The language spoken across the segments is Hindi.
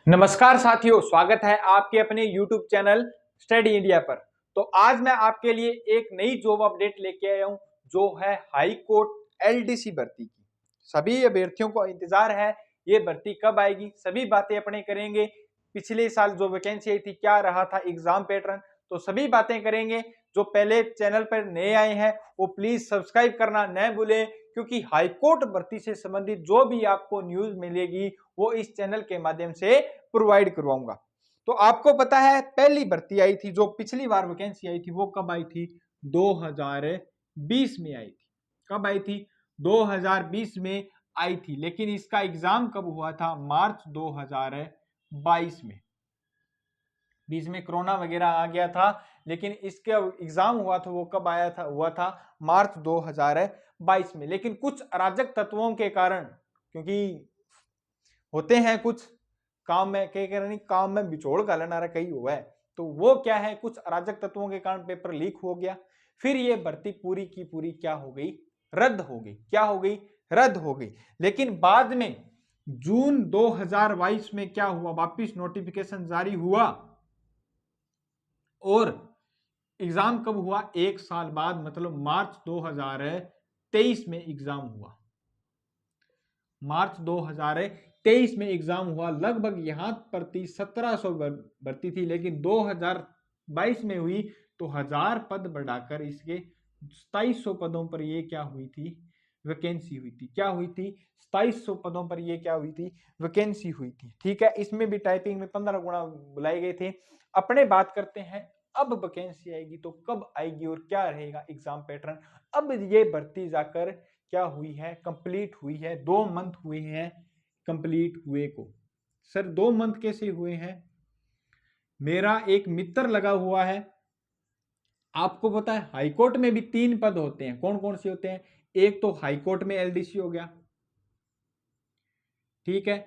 नमस्कार साथियों, स्वागत है आपके अपने YouTube चैनल स्टडी इंडिया पर। तो आज मैं आपके लिए एक नई जॉब अपडेट लेके आया हूं जो है हाई कोर्ट एलडीसी भर्ती की। सभी अभ्यर्थियों को इंतजार है ये भर्ती कब आएगी, सभी बातें अपने करेंगे। पिछले साल जो वैकेंसी आई थी, क्या रहा था एग्जाम पैटर्न, तो सभी बातें करेंगे। जो पहले चैनल पर नए आए हैं वो प्लीज सब्सक्राइब करना न भूलें, क्योंकि हाईकोर्ट भर्ती से संबंधित जो भी आपको न्यूज मिलेगी वो इस चैनल के माध्यम से प्रोवाइड करवाऊंगा। तो आपको पता है पहली भर्ती आई थी, जो पिछली बार वैकेंसी आई थी, वो कब आई थी? 2020 में आई थी। कब आई थी? 2020 में आई थी। लेकिन इसका एग्जाम कब हुआ था? मार्च 2022 में। बीच में कोरोना वगैरह आ गया था, लेकिन इसके एग्जाम हुआ था वो कब आया था? हुआ था मार्च 2022 में। लेकिन कुछ अराजक तत्वों के कारण, क्योंकि होते हैं कुछ काम में काम में बिचौड़ घालना कहीं हुआ है, तो वो क्या है, कुछ अराजक तत्वों के कारण पेपर लीक हो गया। फिर ये भर्ती पूरी की पूरी क्या हो गई? रद्द हो गई। क्या हो गई? रद्द हो गई। लेकिन बाद में जून 2022 में क्या हुआ? वापिस नोटिफिकेशन जारी हुआ और एग्जाम कब हुआ? एक साल बाद, मतलब मार्च 2023 में एग्जाम हुआ। मार्च 2023 में एग्जाम हुआ। लगभग यहां पर थी 1700 भर्ती थी, लेकिन 2022 में हुई तो 1000 पद बढ़ाकर इसके 2700 पदों पर ये क्या हुई थी? वैकेंसी हुई थी। क्या हुई थी? 2700 पदों पर ये क्या हुई थी? वैकेंसी हुई थी। ठीक है, इसमें भी टाइपिंग में 15 गुना बुलाए गए थे। अपने बात करते हैं, अब वैकेंसी आएगी तो कब आएगी और क्या रहेगा एग्जाम पैटर्न। अब ये भर्ती जाकर क्या हुई है? कंप्लीट हुई है। 2 मंथ हुए हैं कंप्लीट हुए को। सर 2 मंथ कैसे हुए हैं? मेरा एक मित्र लगा हुआ है। आपको पता है हाईकोर्ट में भी 3 पद होते हैं। कौन कौन से होते हैं? एक तो हाईकोर्ट में एलडीसी हो गया, ठीक है।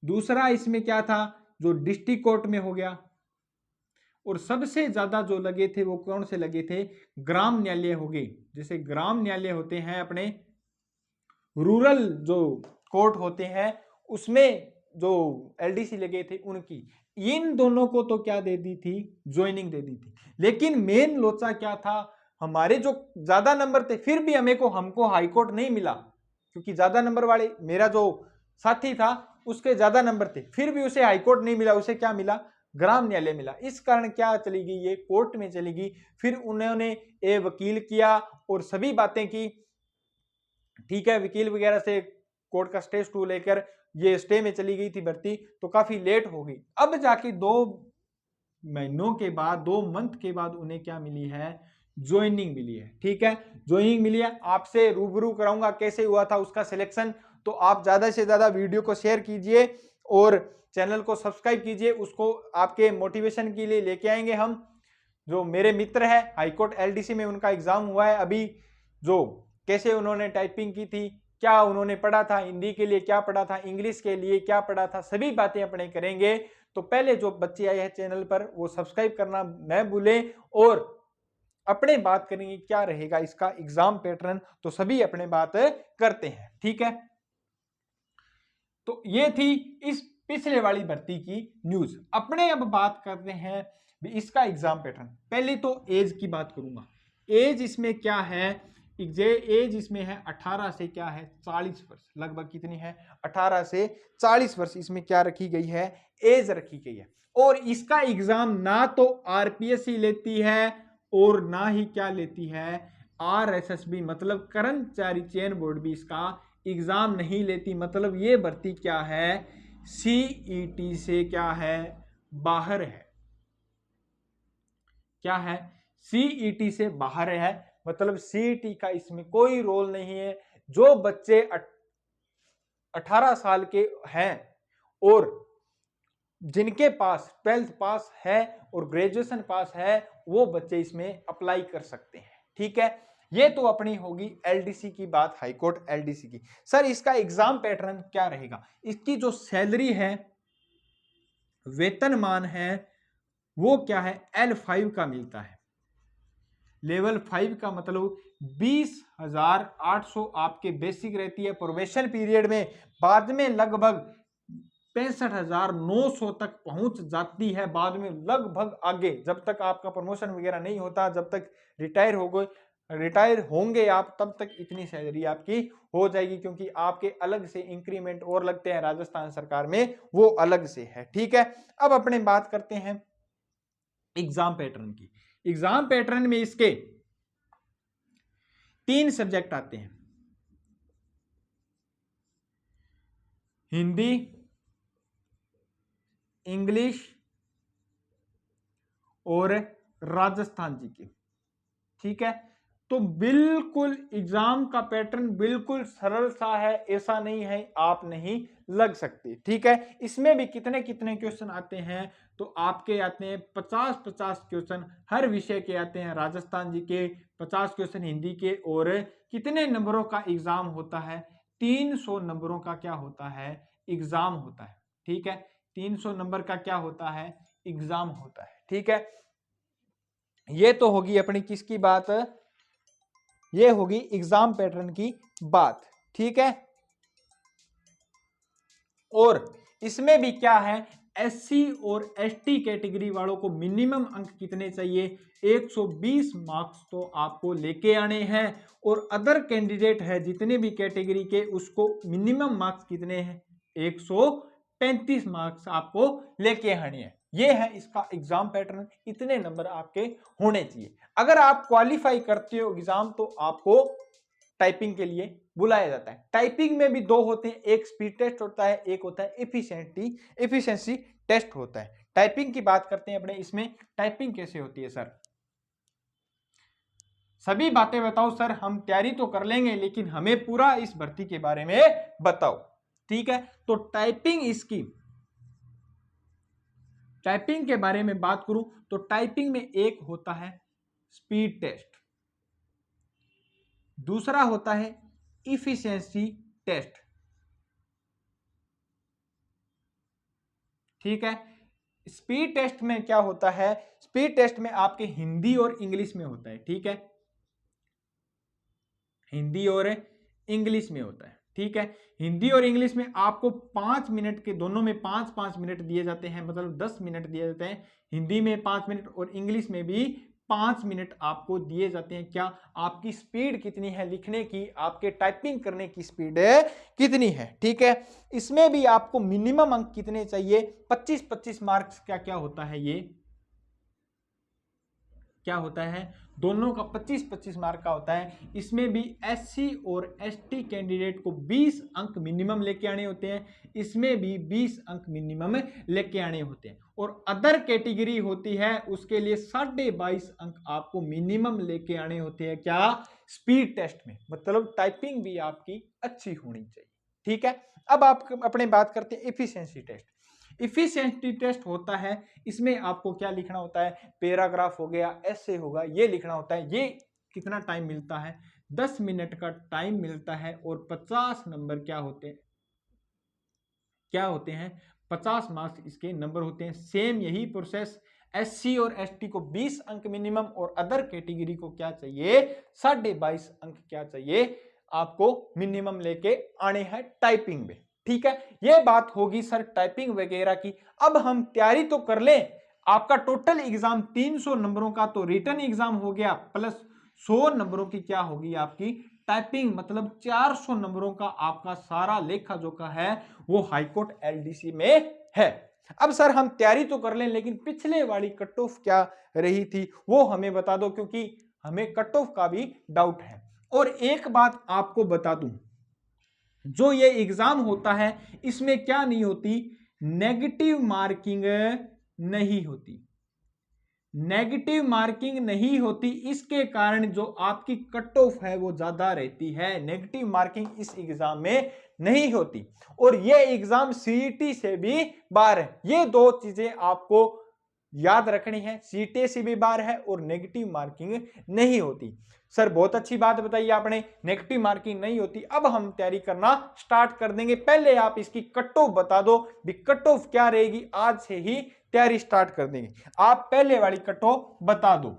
दूसरा इसमें क्या था, जो डिस्ट्रिक्ट कोर्ट में हो गया। और सबसे ज्यादा जो लगे थे वो कौन से लगे थे? ग्राम न्यायालय हो गए। जैसे ग्राम न्यायालय होते हैं अपने, रूरल जो कोर्ट होते हैं उसमें जो एलडीसी लगे थे उनकी। इन दोनों को तो क्या दे दी थी? ज्वाइनिंग दे दी थी। लेकिन मेन लोचा क्या था? हमारे जो ज्यादा नंबर थे, फिर भी हमको हाईकोर्ट नहीं मिला, क्योंकि ज्यादा नंबर वाले मेरा जो साथी था उसके ज्यादा नंबर थे, फिर भी उसे हाईकोर्ट नहीं मिला। उसे क्या मिला? ग्राम न्यायालय मिला। इस कारण क्या चली गई? ये कोर्ट में चली गई। फिर उन्होंने ये वकील किया और सभी बातें की, ठीक है। वकील वगैरह से कोर्ट का स्टे टू लेकर ये स्टे में चली गई थी भर्ती, तो काफी लेट हो गई। अब जाके 2 महीनों के बाद, 2 मंथ के बाद उन्हें क्या मिली है? ज्वाइनिंग मिली है। ठीक है, ज्वाइनिंग मिली है। आपसे रूबरू कराऊंगा कैसे हुआ था उसका सिलेक्शन। तो आप ज्यादा से ज्यादा वीडियो को शेयर कीजिए और चैनल को सब्सक्राइब कीजिए। उसको आपके मोटिवेशन के लिए लेके आएंगे हम। जो मेरे मित्र है हाईकोर्ट एलडीसी में, उनका एग्जाम हुआ है अभी। जो कैसे उन्होंने टाइपिंग की थी, क्या उन्होंने पढ़ा था, हिंदी के लिए क्या पढ़ा था, इंग्लिश के लिए क्या पढ़ा था, सभी बातें अपने करेंगे। तो पहले जो बच्चे आए हैं चैनल पर वो सब्सक्राइब करना न भूलें और अपने बात करेंगे क्या रहेगा इसका एग्जाम पैटर्न। तो सभी अपने बात करते हैं, ठीक है। तो ये थी इस पिछले वाली भर्ती की न्यूज। अपने अब बात करते हैं इसका एग्जाम पैटर्न। पहले तो एज की बात करूंगा। एज इसमें क्या है? एज इसमें है 18 से क्या है? 40 वर्ष। लगभग कितनी है? 18 से 40 वर्ष इसमें क्या रखी गई है? एज रखी गई है। और इसका एग्जाम ना तो आरपीएससी लेती है और ना ही क्या लेती है? आरएसएसबी, मतलब कर्मचारी चयन बोर्ड भी इसका एग्जाम नहीं लेती। मतलब ये भर्ती क्या है? सीईटी से क्या है? बाहर है। क्या है? सीईटी से बाहर है। मतलब सीईटी का इसमें कोई रोल नहीं है। जो बच्चे 18 साल के हैं और जिनके पास 12th पास है और ग्रेजुएशन पास है, वो बच्चे इसमें अप्लाई कर सकते हैं, ठीक है। ये तो अपनी होगी एलडीसी की बात, हाईकोर्ट एलडीसी की। सर इसका एग्जाम पैटर्न क्या रहेगा? इसकी जो सैलरी है, वेतनमान है, वो क्या है? L5 का मिलता है। लेवल 5 का मतलब 20,800 आपके बेसिक रहती है प्रोबेशन पीरियड में। बाद में लगभग 65,900 तक पहुंच जाती है। बाद में लगभग आगे जब तक आपका प्रमोशन वगैरह नहीं होता, जब तक रिटायर होंगे आप, तब तक इतनी सैलरी आपकी हो जाएगी, क्योंकि आपके अलग से इंक्रीमेंट और लगते हैं राजस्थान सरकार में, वो अलग से है। ठीक है, अब अपने बात करते हैं एग्जाम पैटर्न की। एग्जाम पैटर्न में इसके 3 सब्जेक्ट आते हैं, हिंदी, इंग्लिश और राजस्थान जी के। ठीक है, तो बिल्कुल एग्जाम का पैटर्न बिल्कुल सरल सा है, ऐसा नहीं है आप नहीं लग सकते। ठीक है, इसमें भी कितने कितने क्वेश्चन आते हैं, तो आपके आते हैं 50-50 क्वेश्चन हर विषय के आते हैं। राजस्थान जी के 50 क्वेश्चन हिंदी के, और कितने नंबरों का एग्जाम होता है, 300 नंबरों का क्या होता है, एग्जाम होता है। ठीक है, 300 नंबर का क्या होता है, एग्जाम होता है। ठीक है, ये तो होगी अपनी किसकी बात, ये होगी एग्जाम पैटर्न की बात। ठीक है, और इसमें भी क्या है, एससी और एसटी कैटेगरी वालों को मिनिमम अंक कितने चाहिए, 120 मार्क्स तो आपको लेके आने हैं। और अदर कैंडिडेट है जितने भी कैटेगरी के, उसको मिनिमम मार्क्स कितने हैं, 135 मार्क्स आपको लेके आने हैं। ये है इसका एग्जाम पैटर्न, इतने नंबर आपके होने चाहिए। अगर आप क्वालिफाई करते हो एग्जाम, तो आपको टाइपिंग के लिए बुलाया जाता है। टाइपिंग में भी 2 होते हैं, एक स्पीड टेस्ट होता है, एक होता है एफिशिएंसी टेस्ट होता है। टाइपिंग की बात करते हैं अपने, इसमें टाइपिंग कैसे होती है सर, सभी बातें बताओ सर, हम तैयारी तो कर लेंगे लेकिन हमें पूरा इस भर्ती के बारे में बताओ। ठीक है, तो टाइपिंग के बारे में बात करूं तो टाइपिंग में एक होता है स्पीड टेस्ट, दूसरा होता है इफिशिएंसी टेस्ट। ठीक है, स्पीड टेस्ट में क्या होता है, स्पीड टेस्ट में आपके हिंदी और इंग्लिश में होता है। ठीक है, हिंदी और इंग्लिश में होता है। ठीक है, हिंदी और इंग्लिश में आपको 5 मिनट के, दोनों में 5-5 मिनट दिए जाते हैं, मतलब 10 मिनट दिए जाते हैं। हिंदी में 5 मिनट और इंग्लिश में भी 5 मिनट आपको दिए जाते हैं। क्या, आपकी स्पीड कितनी है लिखने की, आपके टाइपिंग करने की स्पीड कितनी है। ठीक है, इसमें भी आपको मिनिमम अंक कितने चाहिए, 25-25 मार्क्स का क्या होता है, ये क्या होता है, दोनों का 25-25 मार्क का होता है। इसमें भी एससी और एसटी कैंडिडेट को 20 अंक मिनिमम लेके आने होते हैं, इसमें भी 20 अंक मिनिमम लेके आने होते हैं। और अदर कैटेगरी होती है, उसके लिए 22.5 अंक आपको मिनिमम लेके आने होते हैं। क्या, स्पीड टेस्ट में, मतलब टाइपिंग भी आपकी अच्छी होनी चाहिए। ठीक है, अब आप अपने बात करते हैं एफिशिएंसी टेस्ट। इफिशिएंसी टेस्ट होता है, इसमें आपको क्या लिखना होता है, पैराग्राफ हो गया, ऐसे होगा, ये लिखना होता है। ये कितना टाइम मिलता है, 10 मिनट का टाइम मिलता है, और 50 नंबर क्या होते हैं 50 मार्क्स इसके नंबर होते हैं। सेम यही प्रोसेस, एससी और एसटी को 20 अंक मिनिमम, और अदर कैटेगरी को क्या चाहिए, 22.5 अंक क्या चाहिए आपको मिनिमम लेके आने हैं टाइपिंग में। ठीक है, ये बात होगी सर टाइपिंग वगैरह की। अब हम तैयारी तो कर लें, आपका टोटल एग्जाम 300 नंबरों का तो रिटर्न एग्जाम हो गया, प्लस 100 नंबरों की क्या होगी आपकी टाइपिंग, मतलब 400 नंबरों का आपका सारा लेखा जोखा है वो हाईकोर्ट एलडीसी में है। अब सर हम तैयारी तो कर लें, लेकिन पिछले वाली कट ऑफ क्या रही थी वो हमें बता दो, क्योंकि हमें कट ऑफ का भी डाउट है। और एक बात आपको बता दूं, जो ये एग्जाम होता है इसमें क्या नहीं होती, नेगेटिव मार्किंग नहीं होती, नेगेटिव मार्किंग नहीं होती। इसके कारण जो आपकी कट ऑफ है वो ज्यादा रहती है, नेगेटिव मार्किंग इस एग्जाम में नहीं होती। और ये एग्जाम सीईटी से भी बाहर है, ये 2 चीजें आपको याद रखनी है, सीईटी से भी बाहर है और नेगेटिव मार्किंग नहीं होती। सर बहुत अच्छी बात बताई आपने, नेगेटिव मार्किंग नहीं होती। अब हम तैयारी करना स्टार्ट कर देंगे, पहले आप इसकी कट ऑफ बता दो, भी कट ऑफ क्या रहेगी, आज से ही तैयारी स्टार्ट कर देंगे। आप पहले वाली कट ऑफ बता दो,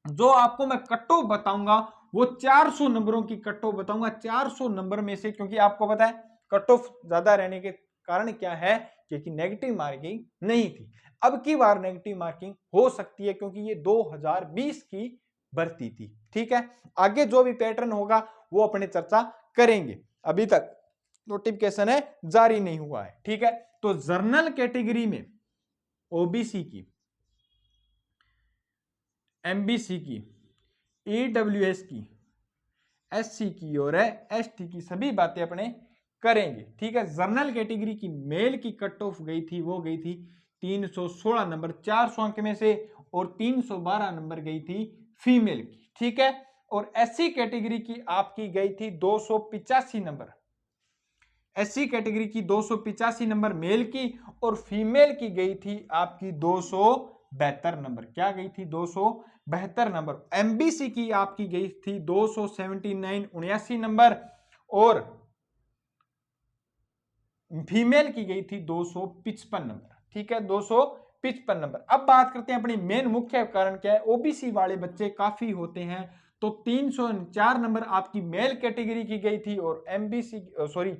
जो आपको मैं कट ऑफ बताऊंगा वो 400 नंबरों की कट ऑफ बताऊंगा। 400 नंबर में से, क्योंकि आपको पता है कट ऑफ ज्यादा रहने के कारण क्या है, क्योंकि नेगेटिव मार्किंग नहीं थी। अब की बार नेगेटिव मार्किंग हो सकती है क्योंकि ये 2020 की भर्ती थी। ठीक है, आगे जो भी पैटर्न होगा वो अपने चर्चा करेंगे, अभी तक नोटिफिकेशन है जारी नहीं हुआ है। ठीक है, तो जर्नल कैटेगरी में ओबीसी की, एमबीसी की, ईडब्ल्यूएस की, एससी की और एसटी की सभी बातें अपने करेंगे। ठीक है, जनरल कैटेगरी की मेल की कट ऑफ गई थी, वो गई थी 316 नंबर 400 अंक में से, और 312 नंबर गई थी फीमेल की। ठीक है, और एससी कैटेगरी की आपकी गई थी 285 नंबर, एससी कैटेगरी की 285 नंबर मेल की, और फीमेल की गई थी आपकी 272 नंबर। क्या गई थी? 272 नंबर। एमबीसी की आपकी गई थी 279 नंबर, और फीमेल की गई थी 255 नंबर। ठीक है, 255 नंबर। अब बात करते हैं अपनी मेन मुख्य कारण क्या है। ओबीसी वाले बच्चे काफी होते हैं, तो 304 नंबर आपकी मेल कैटेगरी की गई थी, और एमबीसी सॉरी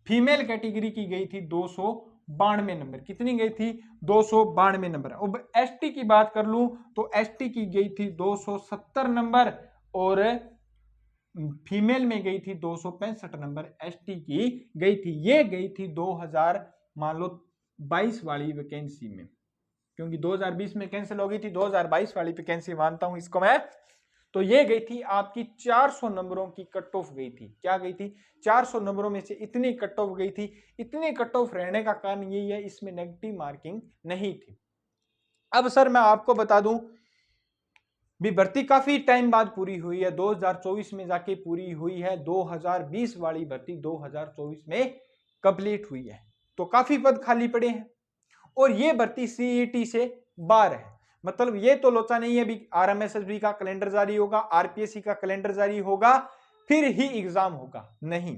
फीमेल कैटेगरी की गई थी 292 नंबर। कितनी गई थी? 292 नंबर। अब एसटी की बात कर लूं तो एसटी की गई थी 270 नंबर, और फीमेल में गई थी 265 नंबर, एसटी की गई थी, ये गई थी 2000 मान लो 22 वाली वैकेंसी में, क्योंकि 2020 में कैंसिल हो गई थी, 2022 वाली वैकेंसी मानता हूं इसको मैं। तो ये गई थी आपकी 400 नंबरों की कट ऑफ गई थी। क्या गई थी? 400 नंबरों में से इतनी कट ऑफ गई थी। इतनी कट ऑफ रहने का कारण यही है, इसमें नेगेटिव मार्किंग नहीं थी। अब सर मैं आपको बता दूं, भी भर्ती काफी टाइम बाद पूरी हुई है, 2024 में जाके पूरी हुई है, 2020 वाली भर्ती 2024 में कंप्लीट हुई है, तो काफी पद खाली पड़े हैं, और ये भर्ती सीईटी से बाहर है। मतलब ये तो लोचा नहीं है भी आरएमएसएसबी का कैलेंडर जारी होगा, आरपीएससी का कैलेंडर जारी होगा फिर ही एग्जाम होगा, नहीं।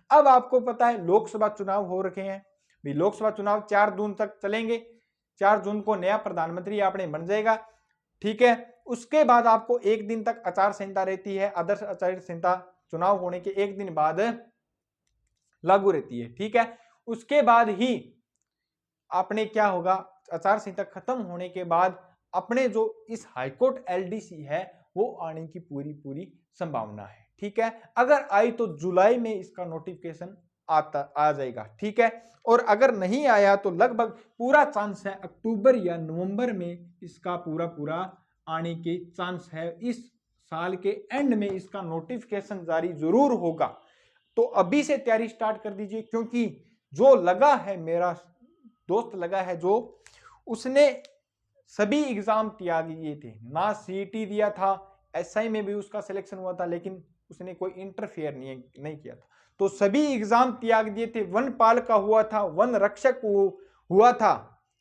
अब आपको पता है लोकसभा चुनाव हो रखे हैं, भी लोकसभा चुनाव 4 जून तक चलेंगे, 4 जून को नया प्रधानमंत्री आपने बन जाएगा। ठीक है, उसके बाद आपको एक दिन तक आचार संहिता रहती है, आदर्श आचार संहिता चुनाव होने के एक दिन बाद लागू रहती है। ठीक है, उसके बाद ही आपने क्या होगा, आचार संहिता खत्म होने के बाद अपने जो इस हाईकोर्ट एलडीसी है वो आने की पूरी पूरी संभावना है। ठीक है, अगर आई तो जुलाई में इसका नोटिफिकेशन आ जाएगा। ठीक है, और अगर नहीं आया तो लगभग पूरा चांस है अक्टूबर या नवंबर में इसका पूरा पूरा आने के चांस है। इस साल के एंड में इसका नोटिफिकेशन जारी जरूर होगा, तो अभी से तैयारी स्टार्ट कर दीजिए, क्योंकि जो लगा है, मेरा दोस्त लगा है जो, उसने सभी एग्जाम त्याग दिए थे, ना सीईटी दिया था, एसआई में भी उसका सिलेक्शन हुआ था, लेकिन उसने कोई इंटरफेयर नहीं किया था, तो सभी एग्जाम त्याग दिए थे। वन पाल का हुआ था, वन रक्षक हुआ था,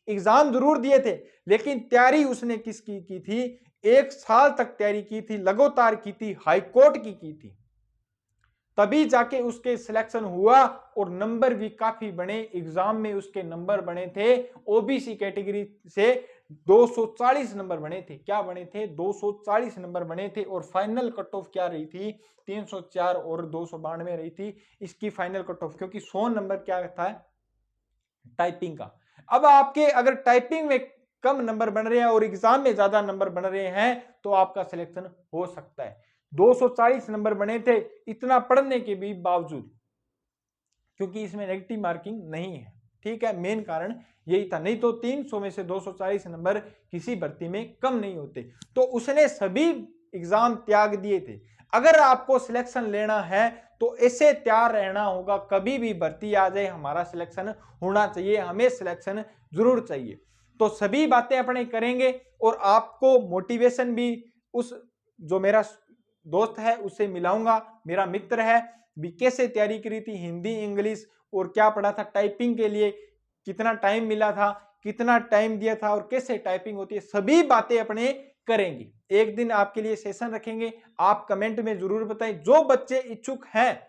एग्जाम जरूर दिए थे, लेकिन तैयारी उसने किसकी की थी? 1 साल तक तैयारी की थी, लगातार की थी, हाईकोर्ट की थी, तभी जाके उसके सिलेक्शन हुआ, और नंबर भी काफी बने, एग्जाम में उसके नंबर बने थे ओबीसी कैटेगरी से 240 नंबर बने थे। क्या बने थे? 240 नंबर बने थे, और फाइनल कट ऑफ क्या रही थी? 304 और 292 रही थी इसकी फाइनल कट ऑफ, क्योंकि 100 नंबर क्या था? टाइपिंग का। अब आपके अगर टाइपिंग में कम नंबर बन रहे हैं और एग्जाम में ज्यादा नंबर बन रहे हैं तो आपका सिलेक्शन हो सकता है। 240 नंबर बने थे इतना पढ़ने के भी बावजूद, क्योंकि इसमें नेगेटिव मार्किंग नहीं है। ठीक है, मेन कारण यही था, नहीं तो 300 में से 240 नंबर किसी भर्ती में कम नहीं होते। तो उसने सभी एग्जाम त्याग दिए थे। अगर आपको सिलेक्शन लेना है तो ऐसे तैयार रहना होगा, कभी भी भर्ती आ जाए हमारा सिलेक्शन होना चाहिए, हमें सिलेक्शन जरूर चाहिए। तो सभी बातें अपने करेंगे, और आपको मोटिवेशन भी उस जो मेरा दोस्त है उससे मिलाऊंगा, मेरा मित्र है, भी कैसे तैयारी करी थी, हिंदी इंग्लिश और क्या पढ़ा था, टाइपिंग के लिए कितना टाइम मिला था, कितना टाइम दिया था, और कैसे टाइपिंग होती है, सभी बातें अपने करेंगे। एक दिन आपके लिए सेशन रखेंगे, आप कमेंट में जरूर बताएं। जो बच्चे इच्छुक हैं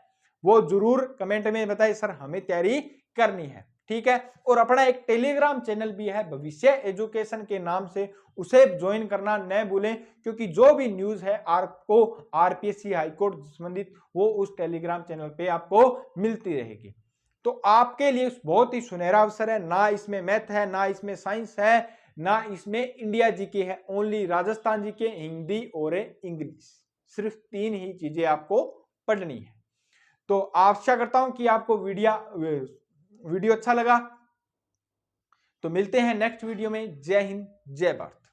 वो जरूर कमेंट में बताएं, सर हमें तैयारी करनी है। ठीक है, और अपना एक टेलीग्राम चैनल भी है भविष्य एजुकेशन के नाम से, उसे ज्वाइन करना न भूलें, क्योंकि जो भी न्यूज है आपको आरपीएससी हाईकोर्ट संबंधित वो उस टेलीग्राम चैनल पे आपको मिलती रहेगी। तो आपके लिए बहुत ही सुनहरा अवसर है। ना इसमें मैथ है, ना इसमें साइंस है, ना इसमें इंडिया जीके है, ओनली राजस्थान जीके, हिंदी और इंग्लिश। सिर्फ 3 ही चीजें आपको पढ़नी है। तो आशा करता हूं कि आपको वीडियो अच्छा लगा। तो मिलते हैं नेक्स्ट वीडियो में। जय हिंद, जय भारत।